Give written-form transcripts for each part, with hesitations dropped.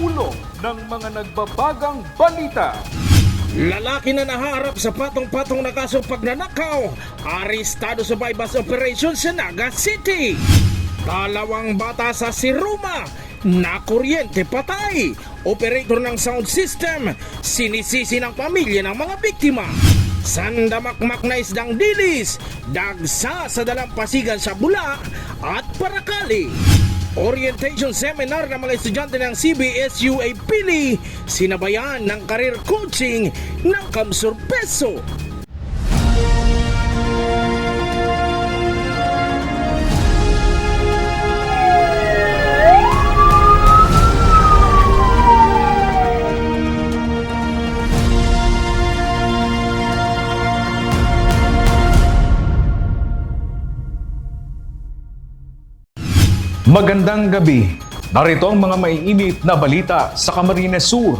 ulo ng mga nagbabagang balita. Lalaki na naharap sa patong-patong na kasong pagnanakaw, arestado sa bypass operation sa Naga City. Dalawang bata sa Siruma, nakuryente patay. Operator ng sound system, sinisisi ng pamilya ng mga biktima. Sandamakmak na isdang dilis, dagsa sa dalampasigan sa Bula at Paracali. Orientation seminar ng mga estudyante ng CBSUA Pili, sinabayan ng career coaching ng Kamsur Peso. Magandang gabi. Narito ang mga maiinit na balita sa Camarines Sur.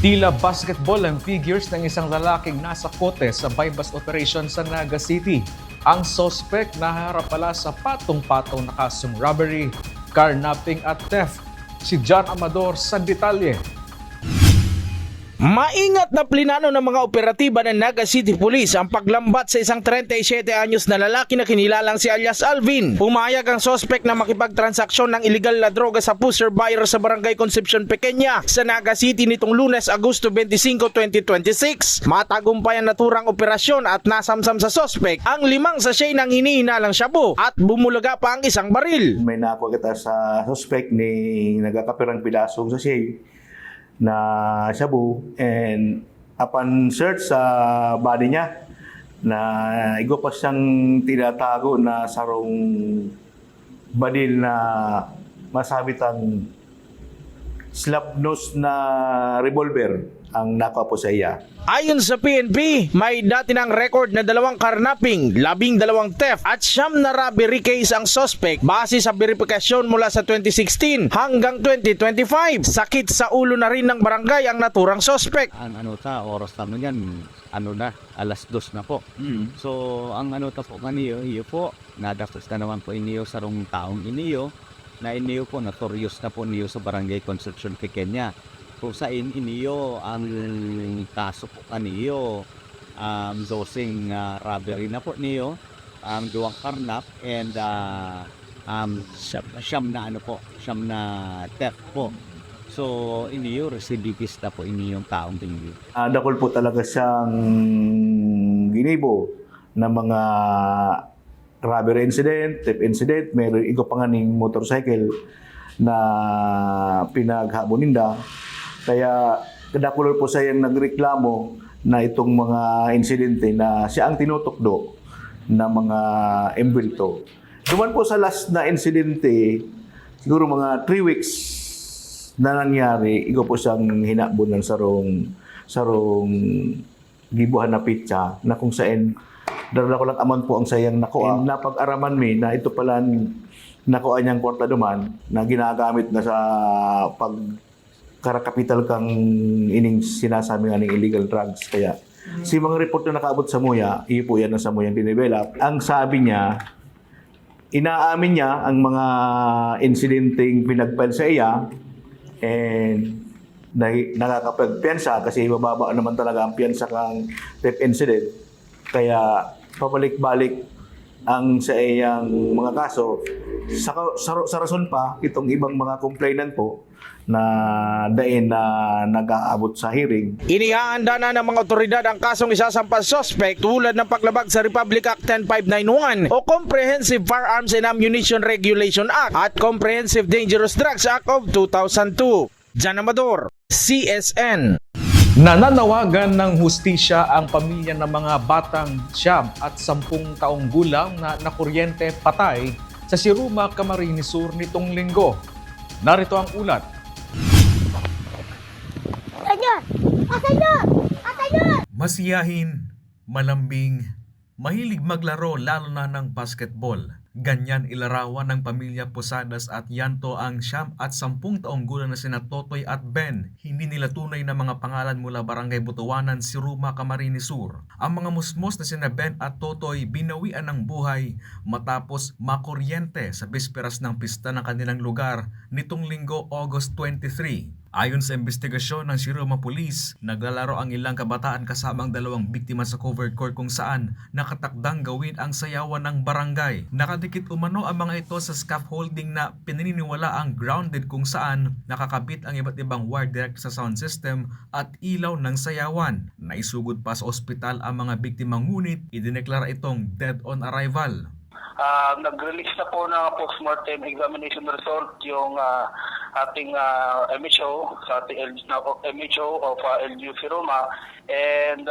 Tila basketball ang figures ng isang lalaking nasa kote sa bypass operation sa Naga City. Ang suspect naharap pala sa patong-patong na kasong robbery, carnapping at theft. Si John Amador sa detalye. Maingat na plinano ng mga operatiba ng Naga City Police ang paglambat sa isang 37 anyos na lalaki na kinilalang si alias Alvin. Pumayag ang suspect na makipagtransaksyon ng iligal na droga sa pusher buyer sa Barangay Concepcion Pequeña sa Naga City nitong Lunes, Agosto 25, 2026. Matagumpay ang naturang operasyon at nasamsam sa suspect ang 5 sachet ng hinihinalang shabu at bumulaga pa ang isang baril. May nakuha kita sa suspect ni nagkakapirang pilasong sachet na shabu, and upon search sa body niya na igo pa siyang tinatago na sarong badil na masabitang slap nose na revolver ang nakuha po sa iya. Ayon sa PNP, may dati ng record na 2 carnapping, 12 theft at 9 na robbery case ang suspect base sa verifikasyon mula sa 2016 hanggang 2025. Sakit sa ulo na rin ng barangay ang naturang suspect. Ang oras naman yan, alas 2 na po. So, ang po kaniyo, iyo po, nadapos na naman po iniyo sa rong taong iniyo, na iniyo po, notorious na po niyo sa Barangay Concepcion Pequeña. Kung saan iniyo, ang kaso po kaniyo, dosing robbery na po niyo, duwang karnap, and siyam na theft po. So, iniyo, recidivist na po iniyong taong tingin. Dakol po talaga siyang ginibo ng mga robbery incident, theft incident, mayroon igo pa nga ning motorcycle na pinaghaboninda. Kaya kadakulor po sa yung nagreklamo na itong mga insidente na siya ang tinutukdo na mga embulto. Duman po sa last na insidente, siguro mga 3 weeks na nangyari, igo po siyang hinabon ng sarong gibuhan na pitsa na kung saan darala ko lang amount po ang sayang nakuha. Napag-araman mi na ito pala nakuha niyang kwarta duman na ginagamit na sa pagkarakapital kang ining sinasabi nga ng illegal drugs. Kaya si mga report na nakaabot sa Muya, iyo po yan na sa Muya dinevelop. Ang sabi niya, inaamin niya ang mga insidenteng pinagpile sa iya and nakakapagpiyansa kasi mababa naman talaga ang piyansa kang theft incident. Kaya pabalik-balik ang sa iyang mga kaso. Sa rason pa, itong ibang mga complainant po na dain na nag-aabot sa hearing. Inihahanda na ng mga otoridad ang kasong isasampa suspect tulad ng paglabag sa Republic Act 10591 o Comprehensive Firearms and Ammunition Regulation Act at Comprehensive Dangerous Drugs Act of 2002. John Amador, CSN. Nananawagan ng hustisya ang pamilya ng mga batang 9 at 10 taong gulang na nakuryente patay sa Siruma, Camarines Sur nitong linggo. Narito ang ulat. Masiyahin, malambing, mahilig maglaro lalo na ng basketball. Ganyan ilarawan ng pamilya Posadas at Yanto ang 9 at 10 taong gulang na sina Totoy at Ben. Hindi nila tunay na mga pangalan mula Barangay Butuanan, Siruma, Camarines Sur. Ang mga musmos na sina Ben at Totoy binawian ng buhay matapos makuryente sa bisperas ng pista ng kanilang lugar nitong Linggo, August 23. Ayon sa investigasyon ng Siroma Police, naglalaro ang ilang kabataan kasama ang 2 biktima sa covered court kung saan nakatakdang gawin ang sayawan ng barangay. Nakadikit umano ang mga ito sa scaffolding na pinaniniwala ang grounded kung saan nakakabit ang iba't ibang wire direct sa sound system at ilaw ng sayawan. Naisugod pa sa ospital ang mga biktima ngunit idineklara itong dead on arrival. Nag-release na po ng postmortem examination result yung ating MHO sa ating MHO of LGU Siroma, and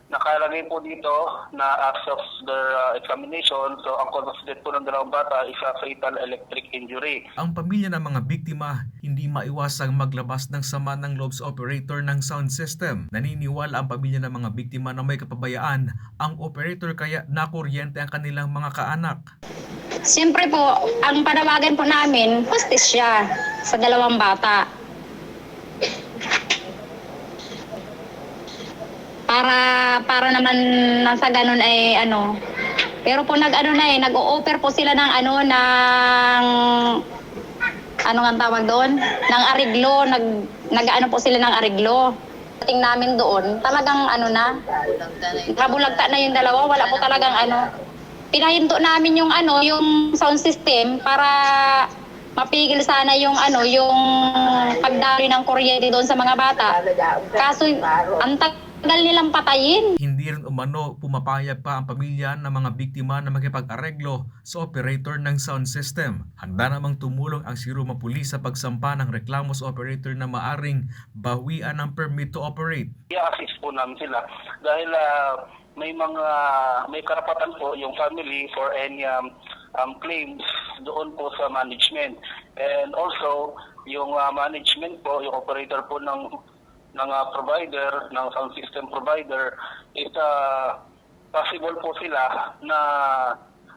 nakalagay po dito na as of their examination, so ang cause of death po ng 2 bata is a fatal electric injury. Ang pamilya ng mga biktima hindi maiwasang maglabas ng sama ng loob sa operator ng sound system. Naniniwala ang pamilya ng mga biktima na may kapabayaan ang operator kaya nakuryente ang kanilang mga kaanak. Siyempre po, ang panawagan po namin, hostage siya sa 2 bata. Para naman nasa ganun ay pero po nag-o-offer po sila ng ng ang tawag doon, ng ariglo, nag-ano po sila ng ariglo. Tingin namin doon, talagang nabulagta na yung 2, wala po talagang pinahinto namin yung yung sound system para mapigil sana yung pagdaloy ng kuryente doon sa mga bata. Kaso ang tagal nilang patayin. Hindi rin umano pumapayag pa ang pamilya ng mga biktima na makipag-areglo sa operator ng sound system. Handa namang tumulong ang Siroma Police sa pagsampa ng reklamo sa operator na maaring bawian ng permit to operate. I-assist po namin sila dahil may karapatan po yung family for any claims doon po sa management. And also, yung management po, yung operator po ng provider, ng sound system provider, is possible po sila na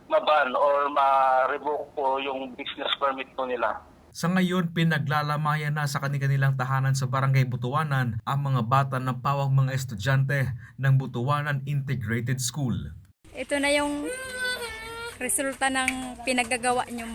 ma-ban or ma-revoke po yung business permit po nila. Sa ngayon, pinaglalamayan na sa kanilang tahanan sa Barangay Butuanan ang mga bata ng pawang mga estudyante ng Butuanan Integrated School. Ito na yung resulta ng pinaggagawa nyo.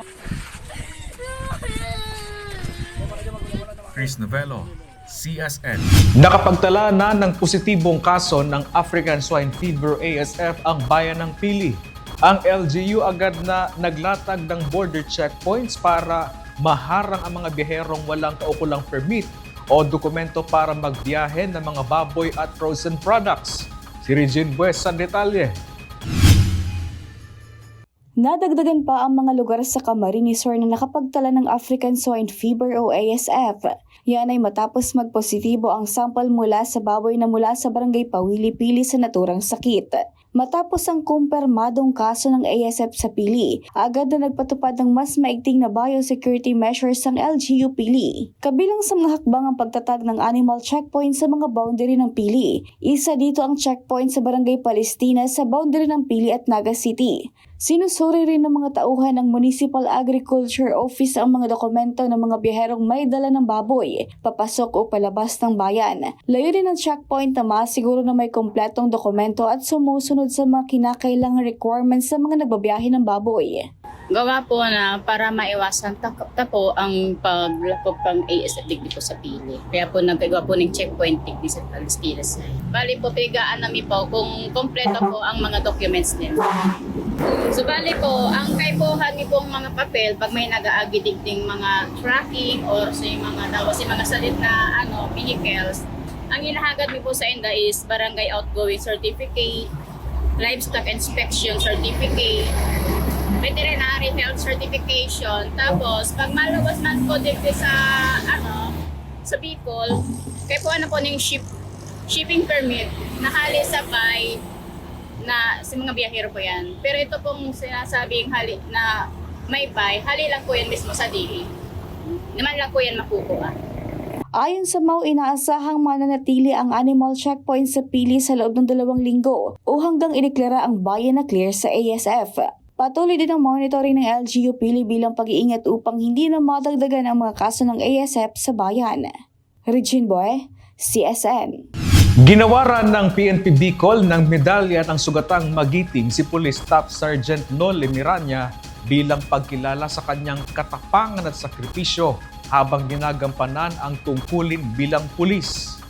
Chris Novello, CSN. Nakapagtala na ng positibong kaso ng African Swine Fever ASF ang bayan ng Pili. Ang LGU agad na naglatag ng border checkpoints para maharang ang mga biyaherong walang kaukulang permit o dokumento para magbiyahe ng mga baboy at frozen products. Si Regine Bues sa detalye. Nadagdagan pa ang mga lugar sa Camarines Sur na nakapagtala ng African Swine Fever o ASF. Yan ay matapos magpositibo ang sample mula sa baboy na mula sa Barangay Pawili-Pili sa naturang sakit. Matapos ang kumpirmadong kaso ng ASF sa Pili, agad na nagpatupad ng mas maigting na biosecurity measures ang LGU Pili. Kabilang sa mga hakbang ang pagtatag ng animal checkpoint sa mga boundary ng Pili. Isa dito ang checkpoint sa Barangay Palestina sa boundary ng Pili at Naga City. Sinusuri rin ng mga tauhan ng Municipal Agriculture Office ang mga dokumento ng mga biyaherong may dala ng baboy, papasok o palabas ng bayan. Layunin ng checkpoint na masiguro na may kompletong dokumento at sumusunod sa mga kinakailangang requirements sa mga nagbabiyahe ng baboy. Gawa po na para maiwasan po ang paglapog ng ASF digdi po sa Pili. Kaya po nagagawa po ng checkpoint digdi sa Palestina. Bali po pigaan namin po kung kompleto po ang mga documents nila. So bali po, ang kaipuhan ni pong mga papel pag may nag-aagi digding mga tracking or sa mga salit na vehicles, ang inahagad mi po sa enda is barangay outgoing certificate, livestock inspection certificate, veterinary health certification. Tapos pag malabas man po dito sa sa Bicol, kaya po po ng shipping permit nakali sabay na sa mga biyahero po yan. Pero ito pong sinasabing hali na may buy, hali lang po yan mismo sa DE. Naman lang po yan makukuha. Ayon sa MAU, inaasahang mananatili ang animal checkpoint sa Pili sa loob ng 2 linggo o hanggang ideklara ang bayan na clear sa ASF. Patuloy din ang monitoring ng LGU Pili bilang pag-iingat upang hindi na madagdagan ang mga kaso ng ASF sa bayan. Regine Boy, CSN. Ginawaran ng PNP Bicol ng medalya ng sugatang magiting si Police Staff Sergeant Noli Miranya bilang pagkilala sa kanyang katapangan at sakripisyo habang ginagampanan ang tungkulin bilang pulis.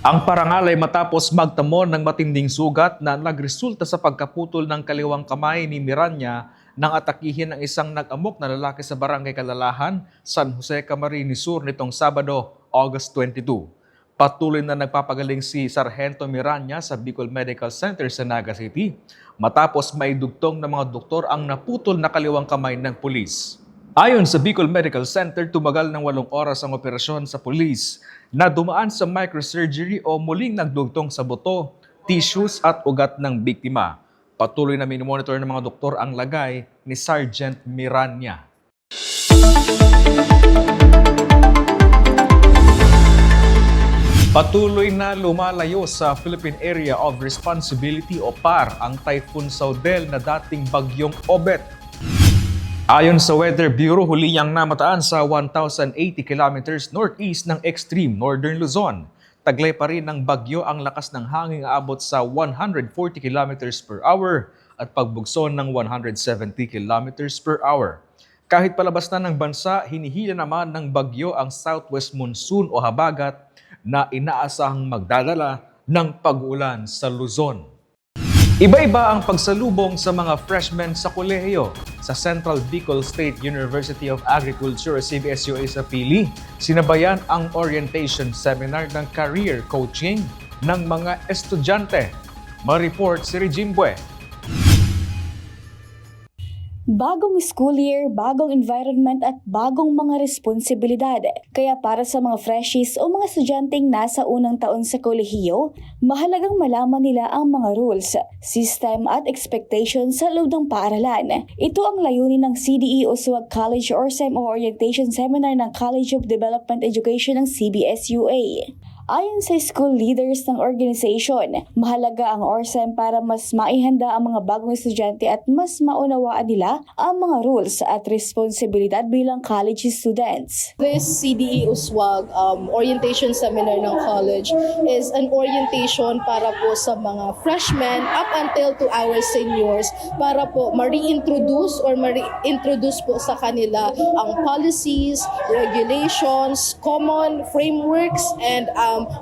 Ang parangal ay matapos magtamo ng matinding sugat na nagresulta sa pagkaputol ng kaliwang kamay ni Miranya nang atakihin ng isang nag-amok na lalaki sa Barangay Kalalahan, San Jose, Camarines Sur nitong Sabado, August 22. Patuloy na nagpapagaling si Sargento Miranya sa Bicol Medical Center sa Naga City matapos maidugtong ng mga doktor ang naputol na kaliwang kamay ng pulis. Ayon sa Bicol Medical Center, tumagal ng 8 oras ang operasyon sa pulis na dumaan sa microsurgery o muling nagdugtong sa buto, tissues at ugat ng biktima. Patuloy na minomonitor ng mga doktor ang lagay ni Sergeant Miranya. Patuloy na lumalayo sa Philippine Area of Responsibility o PAR ang Typhoon Saudel na dating bagyong Obet. Ayon sa Weather Bureau, huli niyang namataan sa 1,080 kilometers northeast ng extreme northern Luzon. Taglay pa rin ng bagyo ang lakas ng hangin aabot sa 140 kilometers per hour at pagbugso ng 170 kilometers per hour. Kahit palabas na ng bansa, hinihila naman ng bagyo ang southwest monsoon o habagat na inaasahang magdadala ng pag-ulan sa Luzon. Iba-iba ang pagsalubong sa mga freshmen sa kolehiyo. Sa Central Bicol State University of Agriculture o CBSUA sa Pili, sinabayan ang orientation seminar ng career coaching ng mga estudyante. Ma-report si Regine Bue. Bagong school year, bagong environment at bagong mga responsibilidad. Kaya para sa mga freshies o mga estudyanteng nasa unang taon sa kolehiyo, mahalagang malaman nila ang mga rules, system at expectations sa loob ng paaralan. Ito ang layunin ng CDE Uswag College ORSEM o Orientation Seminar ng College of Development Education ng CBSUA. Ayon sa school leaders ng organization, mahalaga ang ORSEM para mas maihanda ang mga bagong estudyante at mas maunawaan nila ang mga rules at responsibilidad bilang college students. This CDE Uswag orientation seminar ng college is an orientation para po sa mga freshmen up until to our seniors para po ma-reintroduce or ma-reintroduce po sa kanila ang policies, regulations, common frameworks, and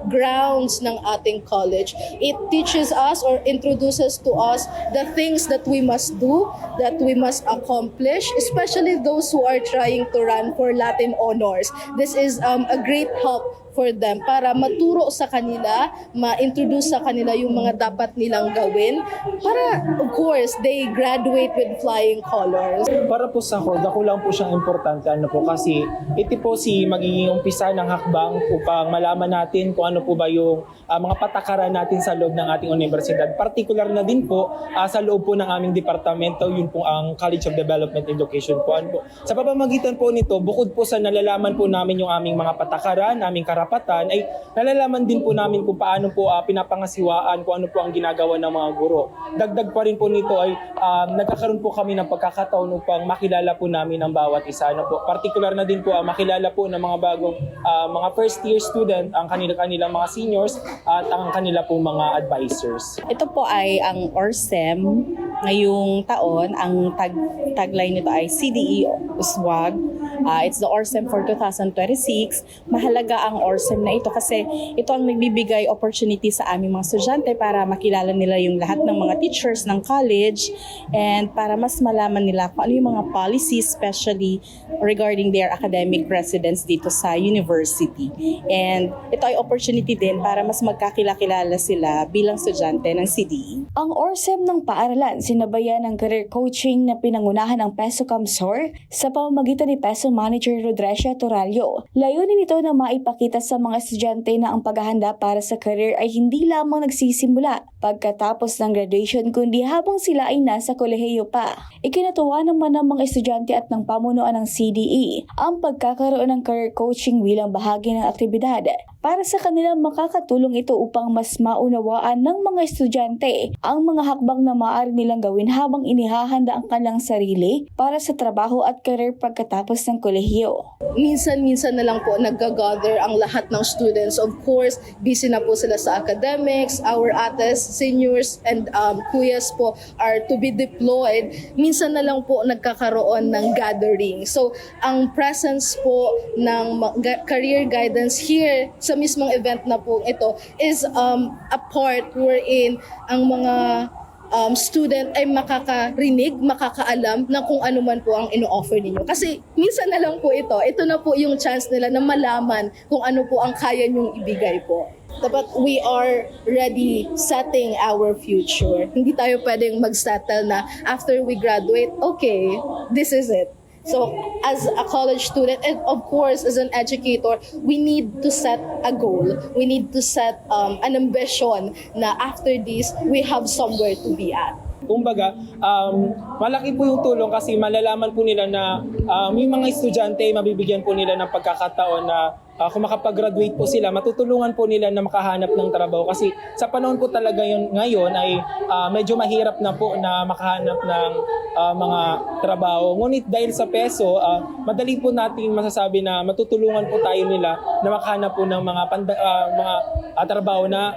grounds ng ating college. It teaches us or introduces to us the things that we must do, that we must accomplish, especially those who are trying to run for Latin honors. This is a great help for them para maturo sa kanila, ma-introduce sa kanila yung mga dapat nilang gawin para, of course, they graduate with flying colors. Para po sa ako, dako lang po siyang importante kasi ito po si magiging umpisa ng hakbang upang malaman natin kung ano po ba yung mga patakaran natin sa loob ng ating universidad. Particular na din po sa loob po ng aming departamento, yun po ang College of Development Education po. Sa pamamagitan po nito, bukod po sa nalalaman po namin yung aming mga patakaran, aming karapatan, ay nalalaman din po namin kung paano po pinapangasiwaan, kung ano po ang ginagawa ng mga guro. Dagdag pa rin po nito ay nagkakaroon po kami ng pagkakataon upang makilala po namin ang bawat isa. Particular na din po makilala po ng mga bagong mga first year student, ang kanilang mga seniors at ang kanila po mga advisors. Ito po ay ang ORSEM ngayong taon. Ang tagline nito ay CDE Uswag. It's the ORSEM for 2026. Mahalaga ang ORSEM na ito kasi ito ang nagbibigay opportunity sa aming mga estudyante para makilala nila yung lahat ng mga teachers ng college and para mas malaman nila kung ano yung mga policies, especially regarding their academic residence dito sa university. And ito ay opportunity din para mas magkakilala sila bilang estudyante ng CDE. Ang ORSEM ng paaralan sinabayan ng career coaching na pinangunahan ng PESO Camsor sa pamamagitan ni PESO Manager Rodrecia Toralio. Layunin nito na maipakita sa mga estudyante na ang paghahanda para sa career ay hindi lamang nagsisimula pagkatapos ng graduation kundi habang sila ay nasa kolehiyo pa. Ikinatuwa naman ng mga estudyante at ng pamunuan ng CDE ang pagkakaroon ng career coaching bilang bahagi ng aktibidad. Para sa kanila, makakatulong ito upang mas maunawaan ng mga estudyante ang mga hakbang na maaari nilang gawin habang inihahanda ang kanilang sarili para sa trabaho at career pagkatapos ng kolehiyo. Minsan-minsan na lang po nag-gather ang lahat ng students. Of course, busy na po sila sa academics. Our ates, seniors, and kuyas po are to be deployed. Minsan na lang po nagkakaroon ng gathering. So, ang presence po ng career guidance here sa mismong event na po ito is a part wherein ang mga student ay makakarinig, makakaalam ng kung ano man po ang ino-offer ninyo. Kasi minsan na lang po ito na po yung chance nila na malaman kung ano po ang kaya nyong ibigay po. Dapat we are ready setting our future. Hindi tayo pwedeng mag-settle na after we graduate, okay, this is it. So, as a college student, and of course, as an educator, we need to set a goal. We need to set an ambition na after this, we have somewhere to be at. Kumbaga, malaki po yung tulong kasi malalaman po nila na yung mga estudyante, mabibigyan po nila ng pagkakataon na kung makapag-graduate po sila, matutulungan po nila na makahanap ng trabaho. Kasi sa panahon po talaga yun ngayon ay medyo mahirap na po na makahanap ng mga trabaho. Ngunit dahil sa peso, madali po natin masasabi na matutulungan po tayo nila na makahanap po ng mga trabaho na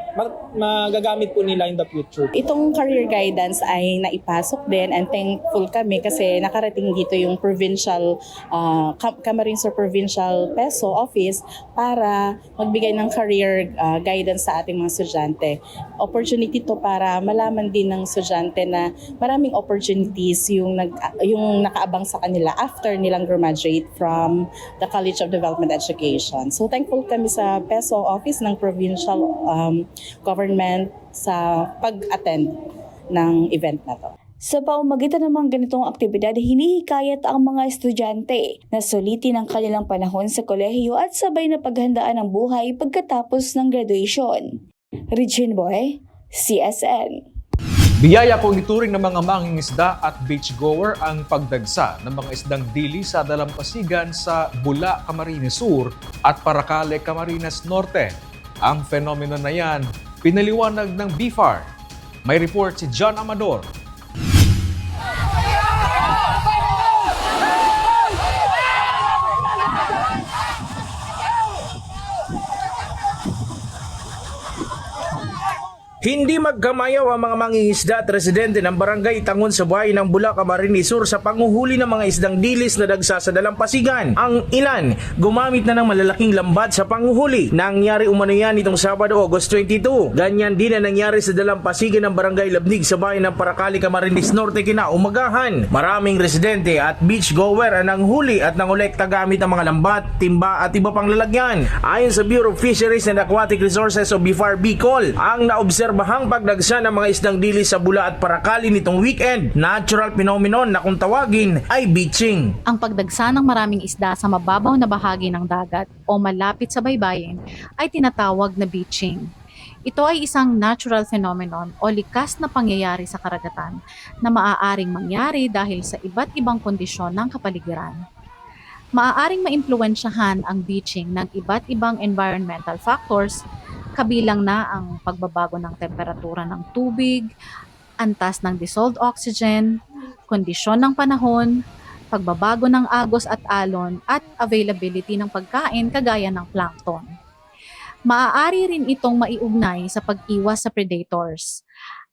magagamit po nila in the future. Itong career guidance ay naipasok din and thankful kami kasi nakarating dito yung provincial Camarines Sur Provincial Peso Office para magbigay ng career guidance sa ating mga estudyante. Opportunity to para malaman din ng estudyante na maraming opportunities yung nakaabang sa kanila after nilang graduate from the College of Development Education. So thankful kami sa Peso Office ng provincial government sa pag-attend ng event na to. Sa pamamagitan ng mga ganitong aktibidad, hinihikayat ang mga estudyante na sulitin ang kanilang panahon sa kolehiyo at sabay na paghandaan ng buhay pagkatapos ng graduation. Regine Boy, CSN. Biyaya kong ituring ng mga mangingisda at beachgoer ang pagdagsa ng mga isdang dili sa dalampasigan sa Bula, Camarines Sur at Paracale, Camarines Norte. Ang fenomeno na yan, pinaliwanag ng BFAR. May report si John Amador. Hindi magkamayaw ang mga mangingisda at residente ng barangay Tangon sa bayan ng Bula, Camarines Sur sa panguhuli ng mga isdang dilis na dagsa sa dalampasigan. Ang ilan gumamit na ng malalaking lambat sa panguhuli. Nangyari umano yan itong Sabado, August 22. Ganyan din na nangyari sa dalampasigan ng barangay Labnig sa bayan ng Paracale, Camarines Norte kinaumagahan. Maraming residente at beachgoer ang nanghuli at nangolekta gamit ang mga lambat, timba at iba pang lalagyan. Ayon sa Bureau of Fisheries and Aquatic Resources o BFAR Bicol, ang naobserbahang pagdagsa ng mga isdang dili sa Bula at Paracale nitong weekend, natural phenomenon na kung tawagin ay beaching. Ang pagdagsa ng maraming isda sa mababaw na bahagi ng dagat o malapit sa baybayin ay tinatawag na beaching. Ito ay isang natural phenomenon o likas na pangyayari sa karagatan na maaaring mangyari dahil sa iba't ibang kondisyon ng kapaligiran. Maaaring maimpluwensyahan ang beaching ng iba't ibang environmental factors, kabilang na ang pagbabago ng temperatura ng tubig, antas ng dissolved oxygen, kondisyon ng panahon, pagbabago ng agos at alon, at availability ng pagkain kagaya ng plankton. Maaari rin itong maiugnay sa pag-iwas sa predators.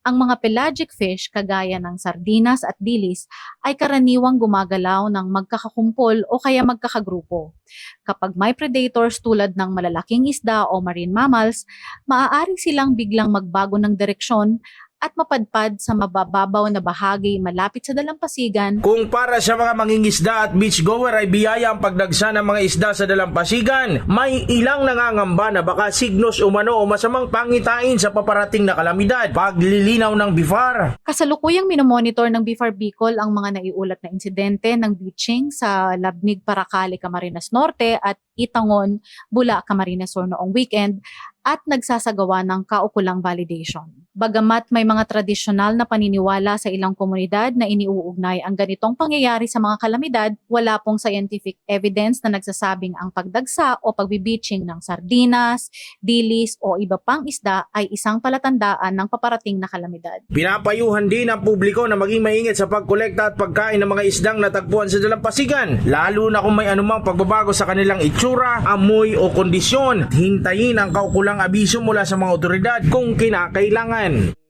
Ang mga pelagic fish kagaya ng sardinas at dilis ay karaniwang gumagalaw ng magkakakumpol o kaya magkakagrupo. Kapag may predators tulad ng malalaking isda o marine mammals, maaari silang biglang magbago ng direksyon at mapadpad sa mabababaw na bahagi malapit sa dalampasigan. Kung para sa mga mangingisda at beachgoer ay biyaya ang pagdagsa ng mga isda sa dalampasigan, may ilang nangangamba na baka signos umano o masamang pangitain sa paparating na kalamidad. Paglilinaw ng BIFAR. Kasalukuyang minomonitor ng BIFAR Bicol ang mga naiulat na insidente ng beaching sa Labnig, Paracali, Camarines Norte at Itangon, Bula, Camarines Sur noong weekend at nagsasagawa ng kaukulang validation. Bagamat may mga tradisyonal na paniniwala sa ilang komunidad na iniuugnay ang ganitong pangyayari sa mga kalamidad, wala pong scientific evidence na nagsasabing ang pagdagsa o pagbibeaching ng sardinas, dilis o iba pang isda ay isang palatandaan ng paparating na kalamidad. Pinapayuhan din ang publiko na maging maingat sa pagkolekta at pagkain ng mga isdang natagpuan sa dalampasigan, lalo na kung may anumang pagbabago sa kanilang itsura, amoy o kondisyon. Hintayin ang kaukulang abiso mula sa mga otoridad kung kinakailangan.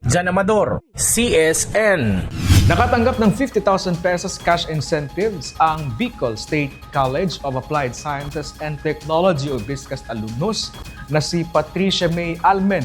Jan Amador, CSN. Nakatanggap ng 50,000 pesos cash incentives ang Bicol State College of Applied Sciences and Technology o BISCAS alumnus na si Patricia May Almen.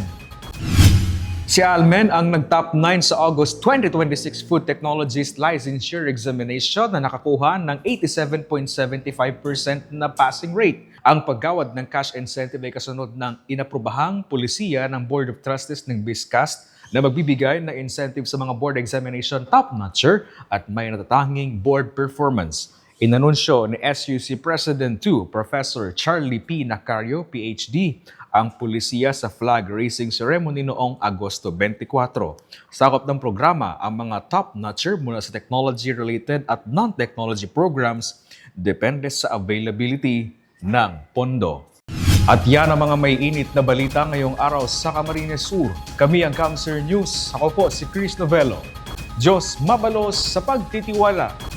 Si Almen ang nag-top 9 sa August 2026 Food Technologies Licensure Examination na nakakuha ng 87.75% na passing rate. Ang paggawad ng cash incentive ay kasunod ng inaprobahang pulisiya ng Board of Trustees ng BISCAS na magbibigay na incentive sa mga board examination top-notcher at may natatanging board performance. Inanunsyo ni SUC President 2, Professor Charlie P. Nacario, PhD, ang pulisiya sa flag raising ceremony noong Agosto 24. Sakop ng programa ang mga top-notcher mula sa technology-related at non-technology programs depende sa availability ng pondo. At yan ang mga may init na balita ngayong araw sa Camarines Sur. Kami ang Camser News. Ako po si Chris Novello. Diyos mabalos sa pagtitiwala.